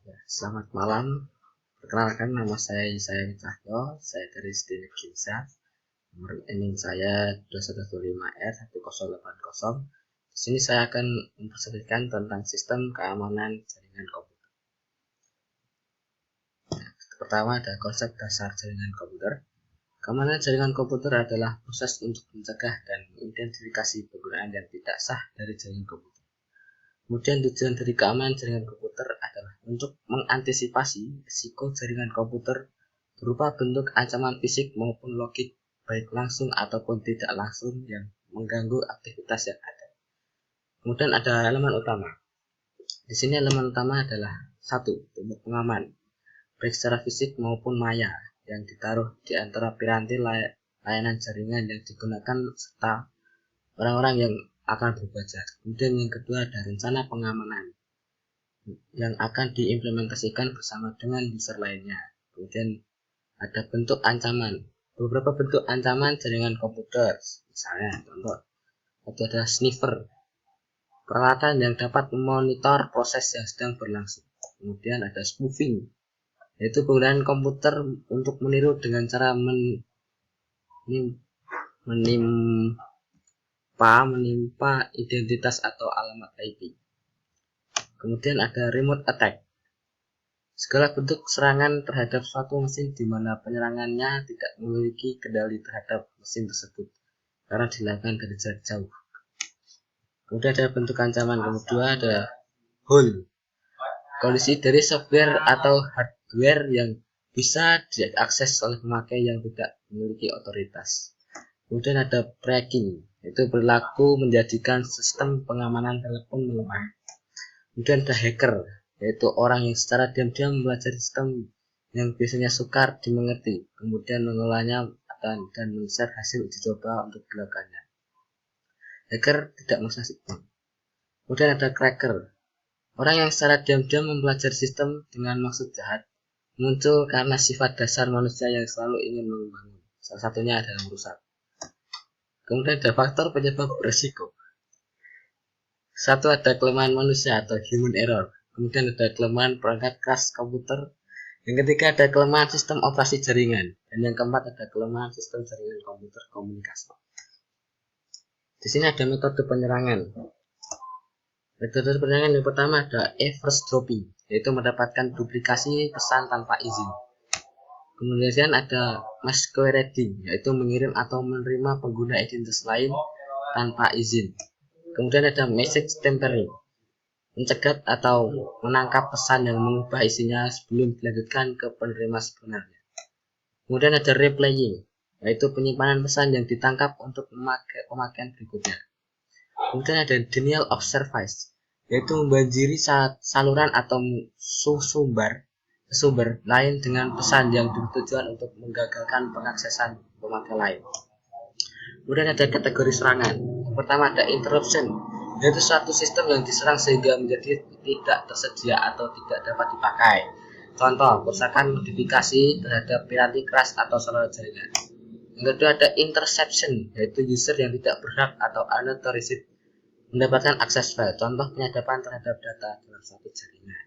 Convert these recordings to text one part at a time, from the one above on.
Ya, selamat malam. Perkenalkan, nama saya Cahyo. Saya dari Sdn Ginza. Nomor rekening saya 2115R1080. Di sini saya akan mempresentasikan tentang sistem keamanan jaringan komputer. Pertama, ada konsep dasar jaringan komputer. Keamanan jaringan komputer adalah proses untuk mencegah dan mengidentifikasi penggunaan yang tidak sah dari jaringan komputer. Kemudian tujuan dari keamanan jaringan komputer adalah untuk mengantisipasi risiko jaringan komputer berupa bentuk ancaman fisik maupun logik, baik langsung ataupun tidak langsung yang mengganggu aktivitas yang ada. Kemudian ada elemen utama. Di sini elemen utama adalah 1. Tembok pengaman, baik secara fisik maupun maya, yang ditaruh di antara piranti layanan jaringan yang digunakan serta orang-orang yang akan berbaca. Kemudian yang kedua ada rencana pengamanan yang akan diimplementasikan bersama dengan user lainnya. Kemudian ada bentuk ancaman. Beberapa bentuk ancaman jaringan komputer, misalnya contoh, itu ada sniffer, peralatan yang dapat memonitor proses yang sedang berlangsung. Kemudian ada spoofing, yaitu penggunaan komputer untuk meniru dengan cara menimpa identitas atau alamat IP. Kemudian ada remote attack, segala bentuk serangan terhadap suatu mesin di mana penyerangannya tidak memiliki kendali terhadap mesin tersebut karena dilakukan dari jarak jauh. Kemudian ada bentuk ancaman kedua, ada hole, kondisi dari software atau hardware yang bisa diakses oleh pemakai yang tidak memiliki otoritas. Kemudian ada cracking, yaitu berlaku menjadikan sistem pengamanan telepon melemah. Kemudian ada hacker, yaitu orang yang secara diam-diam mempelajari sistem yang biasanya sukar dimengerti, kemudian mengolahnya dan men-share hasil uji coba untuk dilakukannya. Hacker tidak merusak sistem. Kemudian ada cracker, orang yang secara diam-diam mempelajari sistem dengan maksud jahat, muncul karena sifat dasar manusia yang selalu ingin membangun. Salah satunya adalah merusak. Kemudian ada faktor penyebab berisiko. 1. Ada kelemahan manusia atau human error. Kemudian ada kelemahan perangkat keras komputer. Yang ketiga ada kelemahan sistem operasi jaringan. Dan yang keempat ada kelemahan sistem jaringan komputer komunikasi. Di sini ada metode penyerangan. Metode penyerangan yang pertama ada eavesdropping, yaitu mendapatkan duplikasi pesan tanpa izin. Kemudian ada masquerading, yaitu mengirim atau menerima pengguna identitas lain tanpa izin. Kemudian ada message tampering, mencegat atau menangkap pesan yang mengubah isinya sebelum dilanjutkan ke penerima sebenarnya. Kemudian ada replaying, yaitu penyimpanan pesan yang ditangkap untuk pemakaian berikutnya. Kemudian ada denial of service, yaitu membanjiri saluran atau sumber lain dengan pesan yang bertujuan untuk menggagalkan pengaksesan pemakai lain. Kemudian ada kategori serangan. Yang pertama ada interruption, yaitu suatu sistem yang diserang sehingga menjadi tidak tersedia atau tidak dapat dipakai. Contoh, kerusakan modifikasi terhadap piranti keras atau saluran jaringan. Yang kedua ada interception, yaitu user yang tidak berhak atau unauthorized mendapatkan akses file. Contoh, penyadapan terhadap data dalam satu jaringan.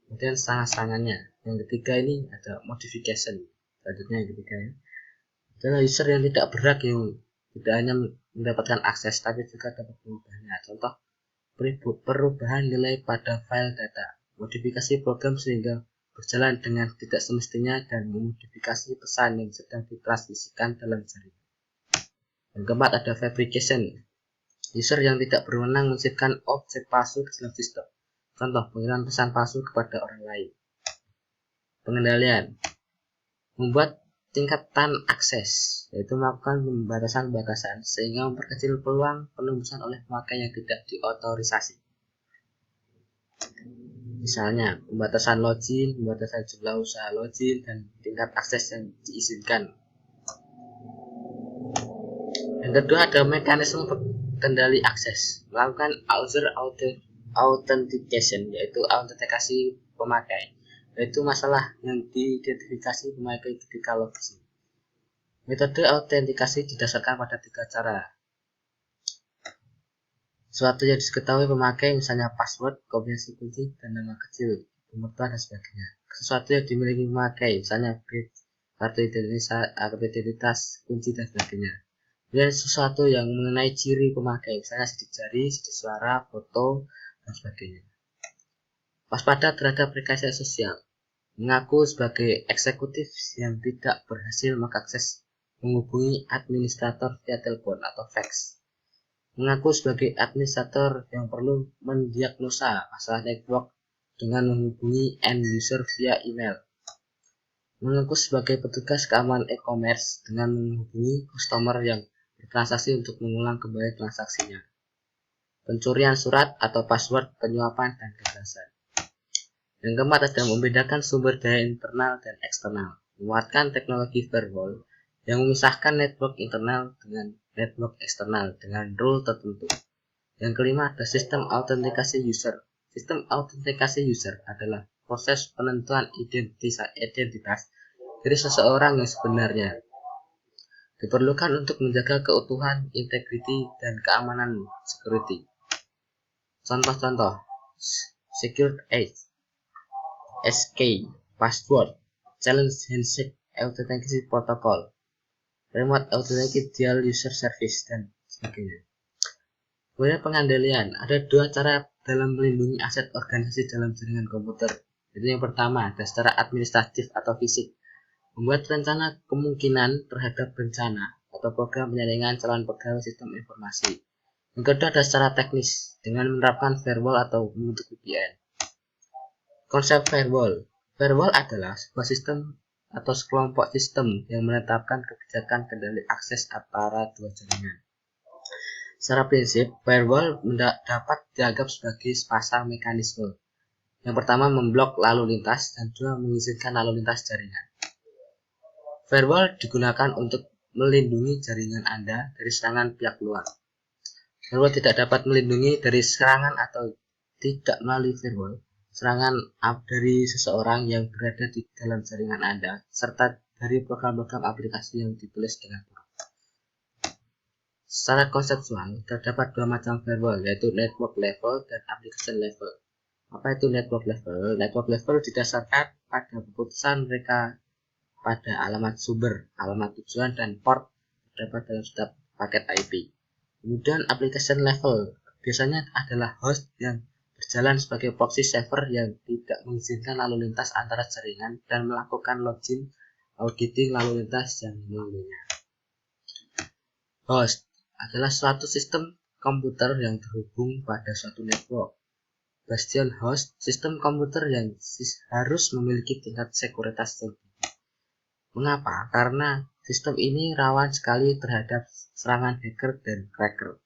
Kemudian serangan-serangannya. Yang ketiga ini ada modification. Selanjutnya yang ketiga ya, adalah user yang tidak berhak, yang tidak hanya mendapatkan akses tapi juga dapat mengubahnya. Contoh, perubahan nilai pada file data, modifikasi program sehingga berjalan dengan tidak semestinya, dan memodifikasi pesan yang sedang ditransmisikan dalam jaringan. Yang keempat ada fabrication, user yang tidak berwenang menciptakan objek palsu dalam sistem. Contoh, pengiriman pesan palsu kepada orang lain. Pengendalian, membuat tingkatan akses, yaitu melakukan pembatasan-pembatasan sehingga memperkecil peluang penembusan oleh pemakai yang tidak diotorisasi. Misalnya, pembatasan login, pembatasan jumlah usaha login, dan tingkat akses yang diizinkan. Yang kedua ada mekanisme kendali akses, melakukan user authentication, yaitu autentikasi pemakai, yaitu masalah yang diidentifikasi pemakai ketika login. Metode autentikasi didasarkan pada 3 cara. Suatu yang diketahui pemakai, misalnya password, kombinasi kunci, dan nama kecil pemertuan, dan sebagainya. Sesuatu yang dimiliki pemakai, misalnya kartu identitas, kunci, dan sebagainya. Dan sesuatu yang mengenai ciri pemakai, misalnya sidik jari, sidik suara, foto, dan sebagainya. Waspada terhadap rekayasa sosial. Mengaku sebagai eksekutif yang tidak berhasil mengakses menghubungi administrator via telepon atau fax. Mengaku sebagai administrator yang perlu mendiagnosa masalah network dengan menghubungi end user via email. Mengaku sebagai petugas keamanan e-commerce dengan menghubungi customer yang bertransaksi untuk mengulang kembali transaksinya. Pencurian surat atau password, penyuapan, dan kekerasan. Yang keempat adalah membedakan sumber daya internal dan eksternal. Menguatkan teknologi firewall yang memisahkan network internal dengan network eksternal dengan rule tertentu. Yang kelima adalah sistem autentikasi user. Sistem autentikasi user adalah proses penentuan identitas dari seseorang yang sebenarnya. Diperlukan untuk menjaga keutuhan, integriti, dan keamanan security. Contoh-contoh: Secured Edge, SK, Password, Challenge Handshake Authentication Protocol, Remote Authentication Dual User Service, dan sebagainya. Kemudian pengandalian, ada dua cara dalam melindungi aset organisasi dalam jaringan komputer. Itu yang pertama, ada secara administratif atau fisik, membuat rencana kemungkinan terhadap bencana atau program penyaringan calon pegawai sistem informasi. Yang kedua ada secara teknis, dengan menerapkan firewall atau membentuk VPN. Konsep firewall. Firewall adalah sebuah sistem atau sekelompok sistem yang menetapkan kebijakan kendali akses antara dua jaringan. Secara prinsip, firewall dapat dianggap sebagai sepasang mekanisme. Yang pertama, memblok lalu lintas, dan kedua, mengizinkan lalu lintas jaringan. Firewall digunakan untuk melindungi jaringan Anda dari serangan pihak luar. Firewall tidak dapat melindungi dari serangan atau tidak melalui firewall serangan dari seseorang yang berada di dalam jaringan Anda, serta dari program-program aplikasi yang ditulis dengan buruk. Secara konseptual, terdapat dua macam firewall, yaitu network level dan application level. Apa itu network level? Network level didasarkan pada keputusan mereka pada alamat sumber, alamat tujuan, dan port terdapat dalam setiap paket IP. Kemudian application level biasanya adalah host yang berjalan sebagai proxy server yang tidak mengizinkan lalu lintas antara jaringan dan melakukan login, auditing lalu lintas yang melaluinya. Host adalah suatu sistem komputer yang terhubung pada suatu network. Bastion host, sistem komputer yang harus memiliki tingkat sekuritas yang tinggi. Mengapa? Karena sistem ini rawan sekali terhadap serangan hacker dan cracker.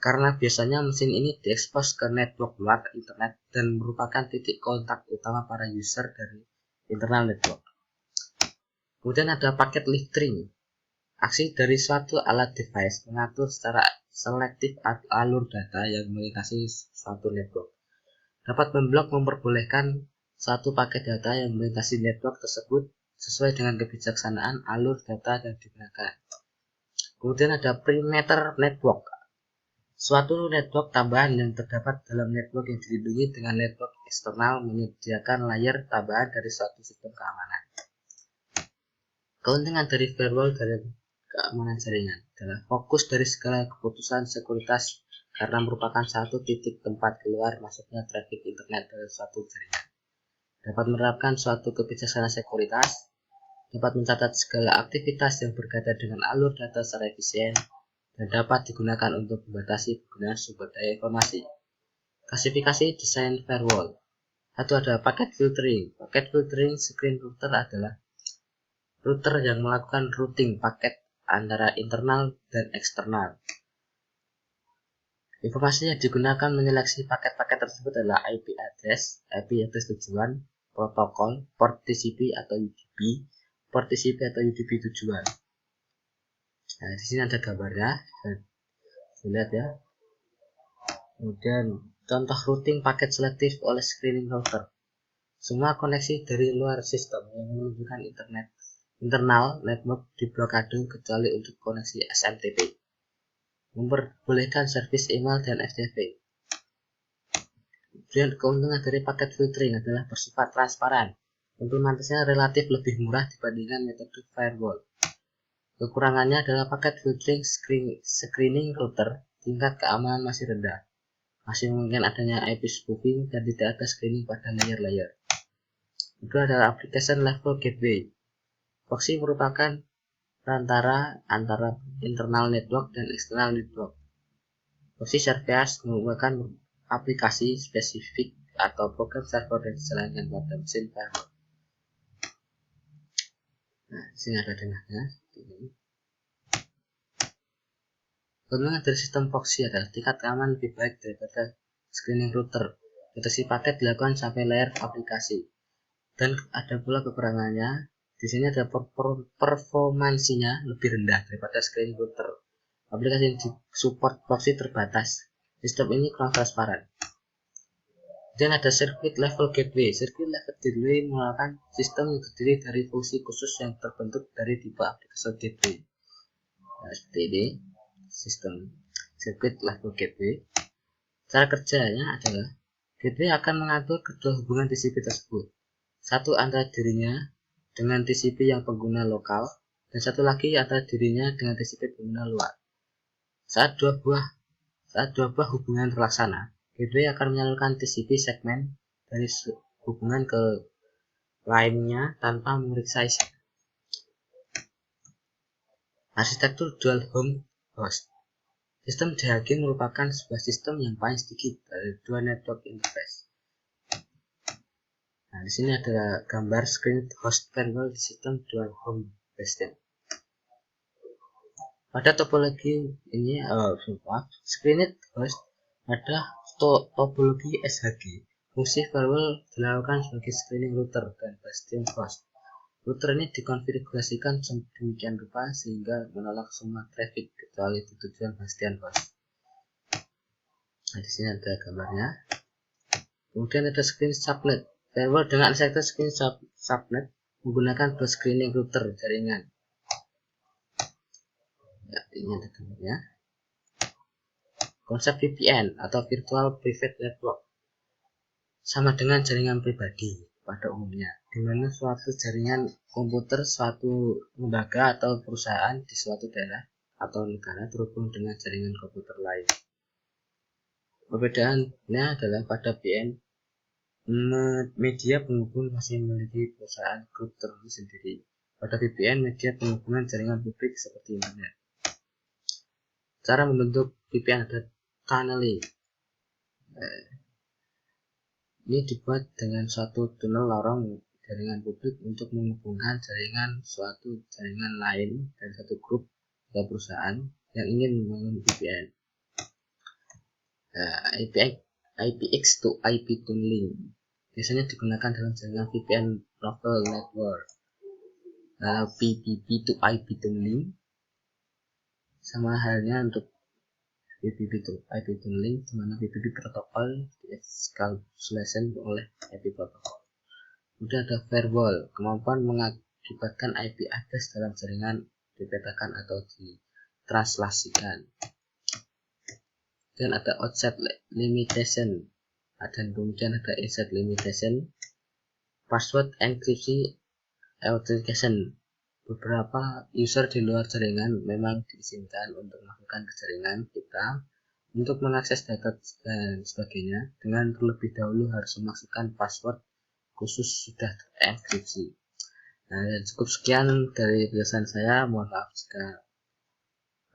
Karena biasanya mesin ini diekspos ke network luar internet dan merupakan titik kontak utama para user dari internal network. Kemudian ada paket filtering. Aksi dari suatu alat device mengatur secara selektif alur data yang melintasi suatu network. Dapat memperbolehkan suatu paket data yang melintasi network tersebut sesuai dengan kebijaksanaan alur data yang digunakan. Kemudian ada perimeter network. Suatu network tambahan yang terdapat dalam network yang dilindungi dengan network eksternal menyediakan layer tambahan dari suatu sistem keamanan. Keuntungan dari firewall dari keamanan jaringan adalah fokus dari segala keputusan sekuritas karena merupakan satu titik tempat keluar masuknya traffic internet dari suatu jaringan. Dapat menerapkan suatu kebijaksanaan sekuritas, dapat mencatat segala aktivitas yang berkaitan dengan alur data secara efisien, dan dapat digunakan untuk membatasi penggunaan sumber daya informasi. Klasifikasi desain firewall. Satu ada paket filtering. Paket filtering screen router adalah router yang melakukan routing paket antara internal dan eksternal. Informasi yang digunakan menyeleksi paket-paket tersebut adalah IP address tujuan, protokol, port TCP atau UDP, port TCP atau UDP tujuan. Nah, di sini ada gambarnya, lihat ya. Kemudian contoh routing paket selektif oleh screening router. Semua koneksi dari luar sistem yang menunjukkan internal network diblokade kecuali untuk koneksi SMTP. Memperbolehkan servis email dan FTP. Kemudian keuntungan dari paket filtering adalah bersifat transparan. Implementasinya relatif lebih murah dibandingkan metode firewall. Kekurangannya adalah paket filtering screening router tingkat keamanan masih rendah. Masih mungkin adanya IP spoofing dan tidak ada screening pada layer-layer. Kedua adalah application level gateway. Proxy merupakan perantara antara internal network dan external network. Proxy service merupakan aplikasi spesifik atau program server yang dijalankan pada mesin firewall. Nah, di sini ada denahnya. Keuntungan dari sistem proxy adalah tingkat keamanan lebih baik daripada screening router. Deteksi paket dilakukan sampai layer aplikasi. Dan ada pula kekurangannya. Di sini ada performansinya lebih rendah daripada screening router. Aplikasi yang support proxy terbatas. Sistem ini kurang transparan. Dan ada circuit level gateway. Circuit level gateway merupakan sistem yang terdiri dari fungsi khusus yang terbentuk dari tipe aplikasi gateway. Nah, seperti ini sistem circuit level gateway. Cara kerjanya adalah gateway akan mengatur kedua hubungan TCP tersebut. Satu antara dirinya dengan TCP yang pengguna lokal dan satu lagi antara dirinya dengan TCP pengguna luar. Saat dua buah hubungan terlaksana, gateway akan menyalurkan TCP segmen dari hubungan ke lainnya tanpa memeriksa isi. Arsitektur dual home host. Sistem DHG merupakan sebuah sistem yang paling sedikit dari dua network interface. Nah, di sini ada gambar screen host firewall di sistem dual home system. Pada topologi ini, screened host ada topologi SHG. Fungsi firewall dilakukan sebagai screening router dan bastion host. Router ini dikonfigurasikan sedemikian rupa sehingga menolak semua traffic kecuali di tujuan bastion host. Nah, di sini ada gambarnya. Kemudian ada screen subnet. Firewall dengan arsitektur screen subnet menggunakan dua screening router jaringan. Ya, ini ada gambarnya. Konsep VPN atau Virtual Private Network sama dengan jaringan pribadi pada umumnya, di mana suatu jaringan komputer suatu lembaga atau perusahaan di suatu daerah atau negara terhubung dengan jaringan komputer lain. Perbedaannya adalah pada VPN, media penghubung masih memiliki perusahaan grup tertentu sendiri. Pada VPN, media penghubungan jaringan publik seperti internet. Cara membentuk VPN ada tunneling. Ini dibuat dengan suatu tunnel lorong jaringan publik untuk menghubungkan jaringan suatu jaringan lain dari satu grup atau perusahaan yang ingin membangun VPN. IPX to IP tunneling biasanya digunakan dalam jaringan VPN Protocol Network. PPP to IP tunneling sama halnya untuk PPP to IP tunneling, di mana PPP protokol di-exclusion oleh IP protokol. Kemudian ada firewall, kemampuan mengakibatkan IP address dalam jaringan dipetakan atau ditranslasikan. Dan ada outset limitation, dan kemudian ada inside limitation, password encryption authentication. Beberapa user di luar jaringan memang diizinkan untuk melakukan ke jaringan kita untuk mengakses data dan sebagainya, dengan terlebih dahulu harus memasukkan password khusus sudah terenkripsi. Nah, cukup sekian dari penjelasan saya. Mohon maaf jika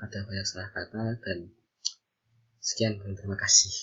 ada banyak salah kata, dan sekian dan terima kasih.